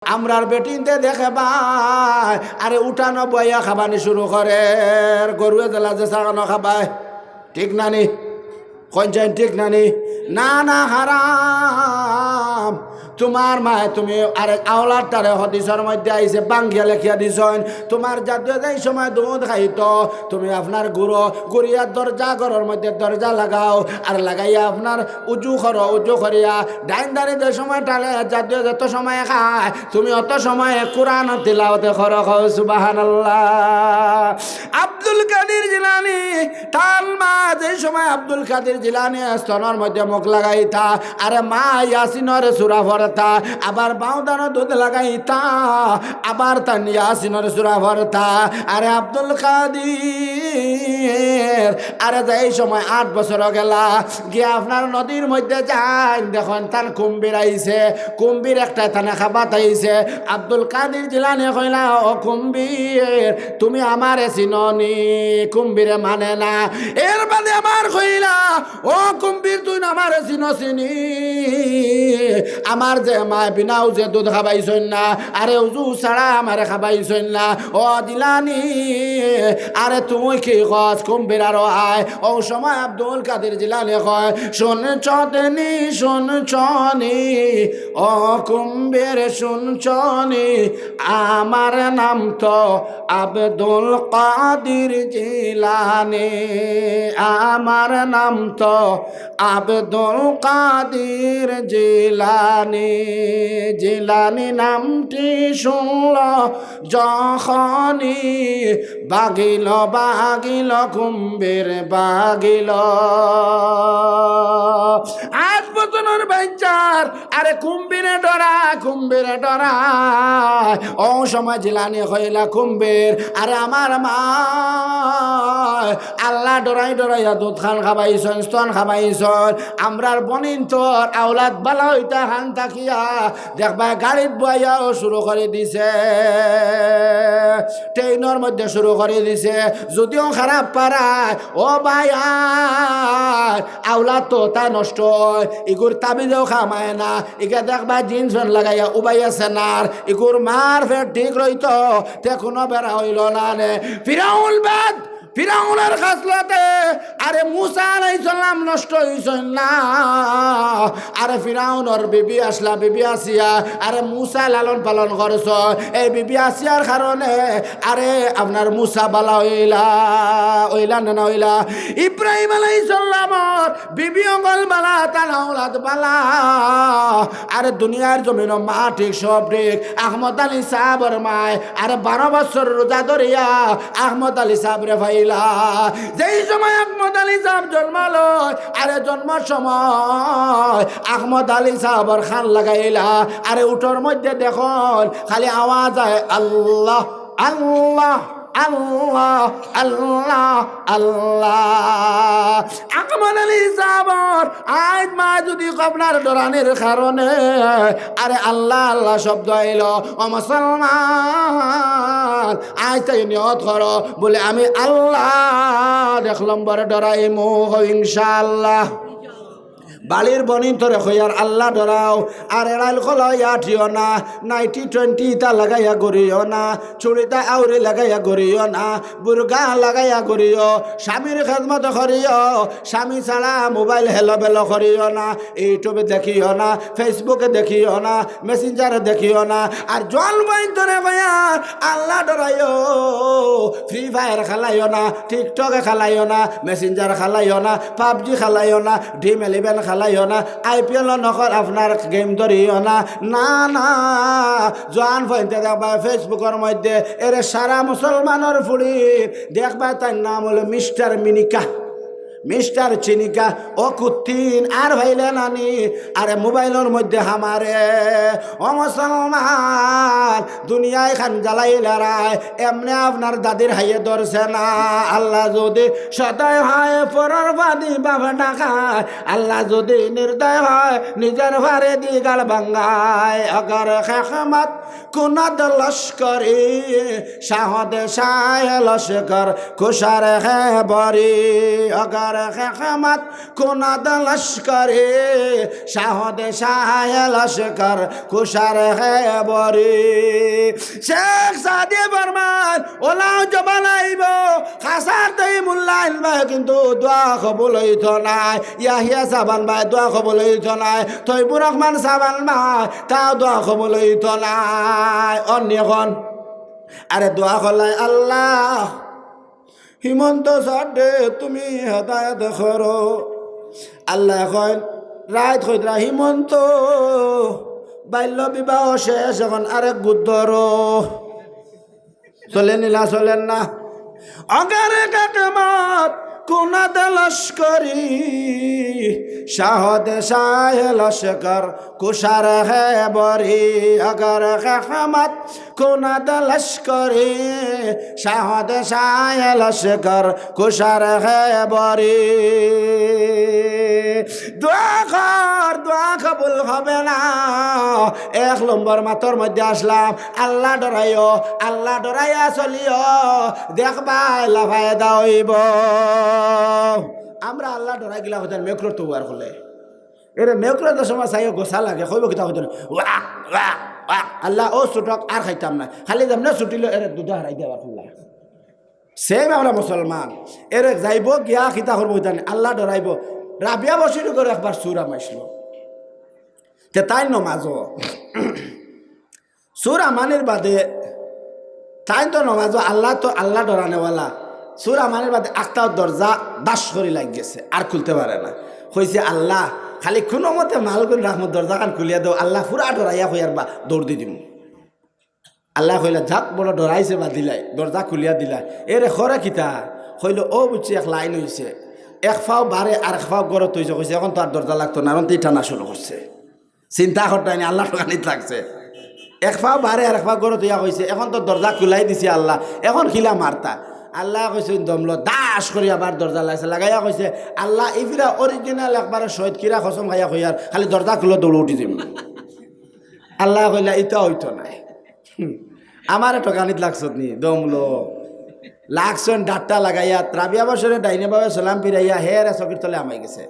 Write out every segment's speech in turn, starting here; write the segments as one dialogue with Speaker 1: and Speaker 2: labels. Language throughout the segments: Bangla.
Speaker 1: আমরার বেটিনতে দেখে ভাই আরে উঠানো বইয়া খাবানি শুরু করে গরুয়ে জেলা যে সাগানো খাবায় ঠিক নানি কঞ্চাইন ঠিক নানি না না হারাম তোমার মায় তুমি আরে আওলার তারে হদিসের মধ্যে আইসে বাঙ্গিয়া লেখিয়া দিছেন তোমার জাতীয় যেই সময় দুধ খাইতো তুমি আপনার গুড়িয়ার দরজা ঘরের মধ্যে দরজা লাগাও আর লাগাইয়া আপনার উজু করো উজু করিয়া ডাইন দাঁড়ি যে সময় টালে জাতীয় যত সময় খায় তুমি অত সময় কোরআন তিলাওয়াতে করো সুবহানাল্লাহ। আব্দুল কাদের জিলানী তার মা যে সময় আব্দুল কাদের জিলানী স্তনের মধ্যে মুখ লাগাইতা আরে মা ইয়াসিনের সূরা পড়তা আবার বাউদানো দুধ লাগাইতা আবার তান ইয়াসিনের সূরা পড়তা আরে আব্দুল কাদের আরে যে সময় 8 বছর গেলা গিয়ে আপনার নদীর মধ্যে যান দেখুন তার কুম্ভীর আইছে কুম্ভীর একটা তানে খাবাত আইছে আব্দুল কাদের জিলানী কইলা ও কুম্ভীর তুমি আমারে চিননি কুম্ভীরে মানে না এর বাদে আমার কইলা ও কুম্ভীর তুই আমারে চিনছিনি আমার যে মা বিনাও যে দুধ খাবাইছন না আরে উজু ছাড়া আমারে খাবাইছন না ও দিলানি আরে তুই কি কস কুম্ভীর আরো আয় ও সময় আব্দুল কাদের জিলানী কয় শুনছনি শুনছনি ও কুম্ভীর শুনছনি আমার নাম তো আব্দুল কাদের জিলানী আমার নাম তো আব্দুল কাদের জিলানী জিলানী নামটি শুনল যখনই বাগিল বাগিল কুম্ভীর বাগিল 8 বছরের বাচ্চার আরে কুম্ভীরে ডরা ও সময় জিলানী হইলা কুম্ভীর আরে আমার মা আল্লাহ ডরাইয়া দুধ খান খাবাইছন স্তন খাবাইছন আমরার বনিন তোর আওলাদ বালা হইতা হান থাকিয়া দেখবা গাড়িত বইয়াও শুরু করে দিছে ট্রেনের মধ্যে শুরু করে দিছে যদিও খারাপ পারায় ও ভাই আওলাদ তো তা নষ্ট হয় ইগুর তাবিজেও খামায় না ইকে দেখবা জিন্স লাগাইয়া উবাইয়াছে নার ইগুর মার ফের ঠিক রইতো তে কোনো বেড়া হইল না নে ফিরাউনের খাসলাতে আরে মুসা আলাইহিস সালাম নষ্ট হইছেন না আরে ফিরাউনের বিবি আসলা বিবি আসিয়া আরে মুসা লালন পালন করছ এই বিবি আসিয়ার কারণে আরে আপনার মুসা বালা হইলা না হইলা ইব্রাহিম আলাইহিস সালামর বিবি অঙ্গল বালা তার আওলাদ বালা আরে দুনিয়ার জমিন মা ঠিক সব ঠিক আহমদ আলী সাহাবের মায় আরে 12 বছর রোজা ধরিয়া আহমদ আলী সাহাবরে ভাই যেই সময় আহমদ আলী সাহেব জন্মালো আরে জন্মার সময় আহমদ আলী সাহেবর খান লাগাইলা আরে উঠোর মধ্যে দেখুন খালি আওয়াজ হয় আল্লাহ আল্লাহ আল্লাহ আল্লাহ আল্লাহ আহমদ আলী সাহাবর আজ মা যদি আপনার ডরানের কারণে আরে আল্লাহ আল্লাহ শব্দ এলো ও মুসলমান আজ তাই নিয়ত করো বলে আমি আল্লাহ দেখলাম বড় ডরাইমু ইনশাআল্লাহ বালির বনিন তোরে হইয়ার আল্লাহ ডরাও আর এড়াইল খলাইয়া ঠিও না 90-20 তা লাগাইয়া গড়িও না চুড়িটা আউরি লাগাইয়া গড়িও না বুরগা লাগাইয়া গড়িও স্বামীর খেদমত করিও স্বামী ছাড়া মোবাইল হেলো বেলো করিও না ইউটিউবে দেখিও না ফেসবুকে দেখিও না মেসেঞ্জারে দেখিও না আর জল বইন তোরে হইয়ার আল্লাহ ডরাইও ফ্রি ফায়ার খেলাইও না টিকটকে খেলাইও না মেসেঞ্জার খেলাইও না পাবজি খেলাইও না ড্রিম 11 খেলাইও না IPL নকর আপনার গেম ধরিও না না না জোয়ান ফইনতে দেখবা ফেসবুকের মধ্যে এরে সারা মুসলমানের ফুড়ি দেখবা তার নাম হলো মিস্টার মিনিকা মিস্টার চিনিকা ও কুত্তিন আর ভাইলে নানি আরে মোবাইলের মধ্যে হামারে ও মুসলমান দুনিয়ায় খান জ্বালাই লড়াই এমনি আপনার দাদির হাইয়ে ধরছে না আল্লাহ যদি সদয় হয় পরের বাদী বাবা ডাকায় আল্লাহ যদি নির্দয় হয় নিজের ভারে দি গাল ভাঙ্গায় অগর খেখমত কুনাদ লস্করি শাহদ শাহ লস্কর খুশার হে বরি অগর আগার খেমাত কোনাদ লস্করে শাহদে শাহ লস্কর কুশার হে বরে শেখ সাদি বর্মান ওলাও জবানাইব খাসার তৈ মুল্লাইল ভাই কিন্তু দোয়া কবুল হইত নাই ইয়াহিয়া সাবান ভাই দোয়া কবুল হইত নাই তৈবুর রহমান সাবান ভাই তাও দোয়া কবুল হইত নাই অন্যখন আরে দোয়া করলাই আল্লাহ হিমন্ত সাডে তুমি হেদায়েত করো আল্লাহ এখন রাত হইতরা হিমন্ত বাল্য বিবাহ শেষ এখন আরেক বুদ্ধর চলেন নিলা চলেন না অগারে কাকমাত কোনাদ লস্করি শাহদে শাহ লস্কর কুশার হে বরি অগর খেমাত কোনাদ লস্করি শাহদে শাহ লস্কর কুশার হে বরি দোয়া কবুল হবে না 1 নম্বর মাতর মধ্যে আসলাম আল্লাহ ডরাইও আল্লাহ ডরাইয়া চলিও দেখবাই লাভাই দাইব আমরা আল্লাহ ডরাই গিলা হতেন মেকরো তো আর হলে এরে মেকরো তো সময় চাইও গোসা লাগে কইব কিতা হতেন ওয়া ওয়া ওয়া আল্লাহ ও ছুটক আর খাইতাম না খালি যাম না ছুটিল এরে দুধ হারাই দেওয়া আল্লাহ সেম আমরা মুসলমান এরে যাইব গিয়া খিতা করবো আল্লাহ ডরাইব রাবিয়া বসির করে একবার সুরা মাইছিল তে তাই নমাজও সুরা মানের বাদে তাই তো নমাজও আল্লাহ তো আল্লাহ ডরানেওয়ালা সুরা মানের বাদে একটা দরজা দাস করে লাগ গেছে আর খুলতে পারে না হয়েছে আল্লাহ খালি কোনো মতে মালগুন রাহমত দরজা খান খুলিয়া দেও আল্লাহ পুরা ডরাইয়া হইয়ার বা দৌড় দি দিম আল্লাহ কইলা যাক বড় ডরাইছে বা দিলাই দরজা খুলিয়া দিলাই এরে খরা কিতা হইল ও বুঝছি এক লাইন হয়েছে 1 ফাও বারে আর 1 ফাও গড়ত হয়েছে কইছে এখন তো আর দরজা লাগতো না এখন তো টানা শুরু করছে চিন্তা করতে আল্লাহ টানিত লাগছে 1 ফাও বারে আর 1 ফাও গড়ত হইয়া কইছে এখন তো দরজা খুলাই দিছে আল্লাহ এখন খিলা মারতা আল্লাহ কইছে দমলো দাস করি আবার দরজা লাগছে লাগাইয়া কইছে আল্লাহ ইফিরা অরিজিনাল একবারে শহীদ কিরা কসম খাইয়া কইয়ার খালি দরজা খুলে দৌড় উঠি দিম আল্লাহ কইলা এটা হইতো নাই আমার একটা গানিত লাগছত নি দমলো লাগছেন ডাট্টা লাগাইয়া রাবিয়া বছরে ডাইনে বাবা সালাম ফিরাইয়া হেরে চকির তলে আমাই গেছে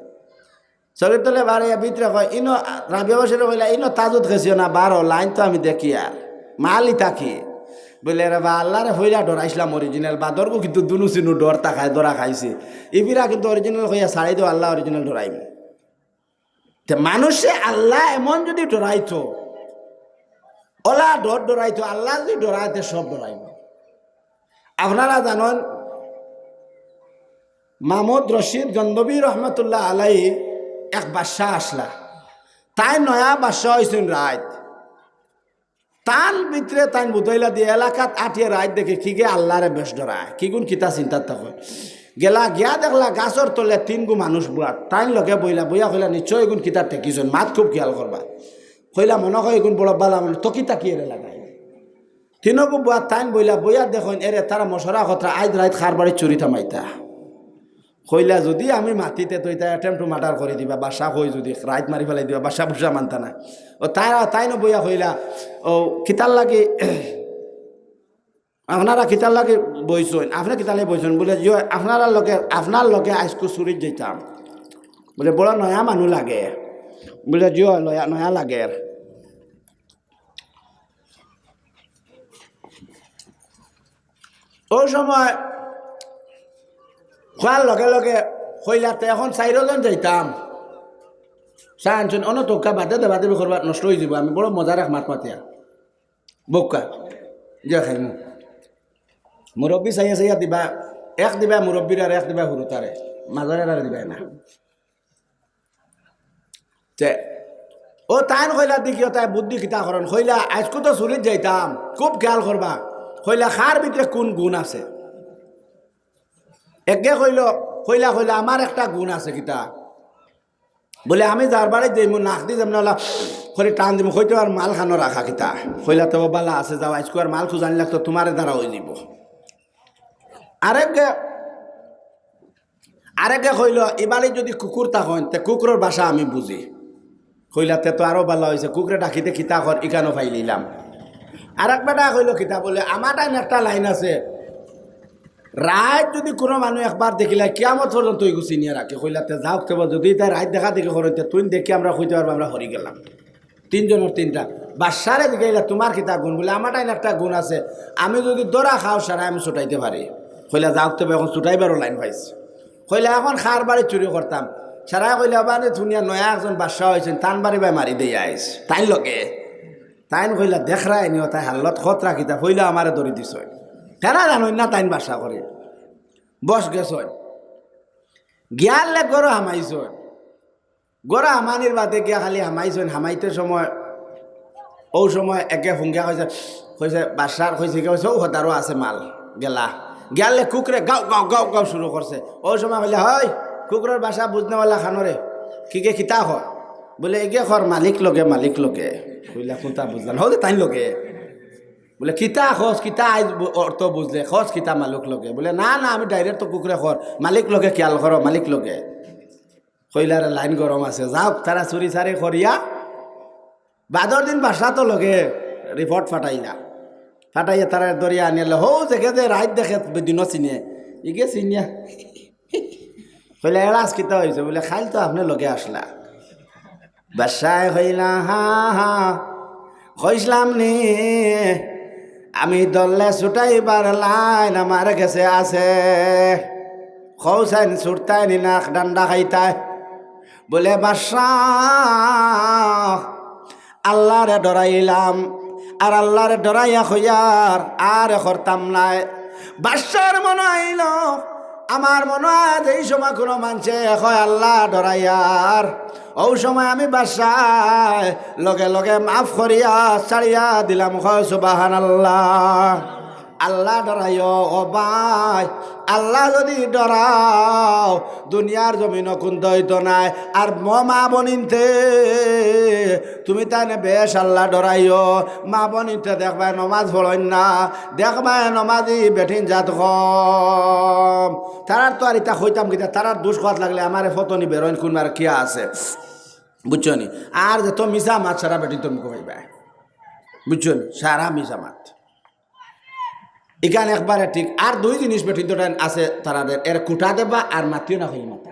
Speaker 1: চকির তলে বাড়াইয়া ভিতরে কয় ইনো রাবিয়া বছরে কইলা ইনো তাজুত খেয়েছিও না বারো লাইন তো আমি দেখি আর মালি তাকি বলে রে বা আল্লাহ রে হইলা ডরাইছিলাম অরিজিনাল বা দরগো কিন্তু দুনু চিনু ডর তাকায় ডরা খাইছে ইবিরা কিন্তু অরিজিনাল হইয়া ছাড়াই দেও আল্লাহ অরিজিনাল ডরাইব মানুষে আল্লাহ এমন যদি ডরাইতো ওলা ডর ডরাইতো আল্লাহ যদি ডরাইতে সব ডরাইব আপনারা জানেন মাহমুদ রশিদ গন্ধবী রহমতুল্লাহ আলাই এক বাদশাহ আসলা তাই নয়া বাদশাহ হয়েছেন রাত তান ভিতরে তাই বুঝাইলা দিয়ে এলাকাত আটিয়ে রাত দেখে কি গে আল্লাহরে বেশ ডরায় কি গুণ কিতা চিন্তার থাকে গেলা গিয়া দেখলা গাছর তলে 3 গু মানুষ বুয়া তাই লগে বইলা বইয়া কইলা নিশ্চয় এগুন কিতার টেকিছেন মাত খুব খেয়াল করবা কইলা মনে হয় এগুন বড় বালা মানে তকি তাকিয়ে লাগাই 3 গু বুয়া তাই বইলা বইয়া দেখুন এরে তারা মশরা কথা আজ রাত খার বাড়ি চুরি থামাইতা কইলা যদি আমি মাটিতে তো এটা অ্যাটেম্প মার্ডার করে দিবা বাসা হই যদি রাত মারি ফেলাই দিবা বাসা বুসা মানতা না ও তাই না বইয়া কইলা ও কিতার লাগে আপনারা কিতার লাগে বইছেন আপনার কিতালে বইছেন বলে যে আপনার লগে আজকে চুরিত যেতাম বলে বড় নয়া মানুষ লাগে বলে জিও নয়া লাগে ওই সময় খোয়ার লগে লগে কইলাতে এখন 4 জন যাইতাম চাইছেন অন তোকা বাদে দেবা দেবী করবার নষ্ট হয়ে যাব আমি বড় মজা রাখ মাত মাতিয়া বকা যে খাইমু মুরব্বী চাইয়া দিবা এক দিবা মুরব্বীর আর এক দিবা হুরুতারে মাজারে আর দিবা না ও তাই কইলা দেখিও তাই বুদ্ধি কিতা করেন কইলা আজকে তো চুরিত যাইতাম খুব খেয়াল করবা কইলা খার ভিতরে কোন গুণ আছে একে কইলা আমার একটা গুণ আছে কিতা বলে আমি যার বাড়ি যাই নাক দি যাম না করে টান দিব হইতে আর মাল খানো রাখা কিতা কইলা তো বালা আছে যাও আজকে আর মাল খুঁজানি লাগতো তোমার দ্বারা হয়ে যাব আরেকে কইল এবারে যদি কুকুর থাকেন তে কুকুরের বাসা আমি বুঝি কইলাতে তো আরো ভালো হয়েছে কুকুরে ডাকিতে কিতা কর ইকানো ফাইলিলাম আর এক বেটা কইল কিতা বলে আমার টাইম একটা লাইন আছে রাত যদি কোনো মানুষ একবার দেখিলে কিয়ামত পর্যন্ত ওই চিনিয়ে রাখে কইলাতে যাও কেবল যদি তাই রাত দেখা দেখে করতে তুই দেখি আমরা হইতে পারবো আমরা হরি গেলাম তিনজনের তিনটা বাসারে দিকে তোমার কিতা গুণ বলে আমারটাই একটা গুণ আছে আমি যদি দৌড়া খাও সারা আমি ছুটাইতে পারি কইলা যাও তবে এখন ছুটাইবারও লাইন পাইছি কইলা এখন খার বাড়ি চুরি করতাম সারা কইলা মানে ধুনিয়া নয়া একজন বাদশাহ হয়েছেন তান বাড়ি বাই মারি দিয়ে আইস তাই লগে তাইন কইলা দেখরাই নিও তাই হাল্লত খতরা কিতা কইলা আমারে ধরি দিছ কেনা জানোই না তাইন বাসা করে বস গেছ গিয়ালে গরো হামাইছ গড়া হামানির বাদে গিয়া খালি হামাইছেন হামাইতে সময় ও সময় একে ফুঙ্গিয়া কইছে বাসার কইছে কইছে ও হতারও আছে মাল গেলা গেলে কুকুরে গাও গাও গাও গাও শুরু করছে ওই সময় বলে হয় কুকুরের বাসা বুঝনেওয়ালা খানরে কিকে কিতা হয় বলে এগে খর মালিক লগে কইলা কোনটা বুঝলাম হলে তাই লগে বলে কিতা খস কিতা অর্থ বুঝলে খস কিতা মালিক লগে বলে না না আমি ডাইরেক্ট তো কুকুরে খর মালিক লগে খেয়াল করো মালিক লগে কইলার লাইন গরম আছে যাও তারা চুরি চারি করিয়া বাদর দিন বাসা তো লগে রিপোর্ট ফাটাইয়া তারা দরিয়া আনিলে হৌ দেখে যে রাত দেখে দিনও চিনিয়ে ইগে চিনিয়া কইলা এরাজ কিতা হয়েছে বলে খাইল তো আপনি লগে আসলা বাসায় কইলা হা হা কইসলাম নি আমি দললে ছুটাইবার লাইন আমার কাছে আছে খৌসাইন ছুটতাই নি নাক ডান্ডা খাইতাই বলে বাদশাহ আল্লাহরে ডরাইলাম আর আল্লাহরে ডরাইয়া হইয়ার আর করতাম নাই বাদশার মনে আইল আমার মনে হয় এই সময় কোনো মানুষে হয় আল্লাহ ডরাইয়ার ও সময় আমি বাদশাহ লগে লগে মাফ করিয়া ছাড়িয়া দিলাম হয় সুবহানাল্লাহ আল্লাহ ডরাইও ও ভাই আল্লাহ যদি ডরাও দুনিয়ার জমিন কুন্ত হইতো নাই আর মা বনিনতে তুমি তাই বেশ আল্লাহ ডরাইও মা বনিনতে দেখবাই নমাজ পড়েন না দেখবাই নমাজি বেঠিন জাত কম তারার তো আর ইতা হইতাম কিতা তারার দুষ খাত লাগলে আমার ফতনি বেরোন কোনবার কিয়া আছে বুঝছো নি আর যে তো মিশা মাত সারা বেটি তোর মুখ ভাইবা বুঝছো নি সারা মিশা মাত এখানে একবারে ঠিক আর দুই জিনিস বেঠিন আছে তারাদের এর কুটা দেবা আর মাতিও না হই মাথা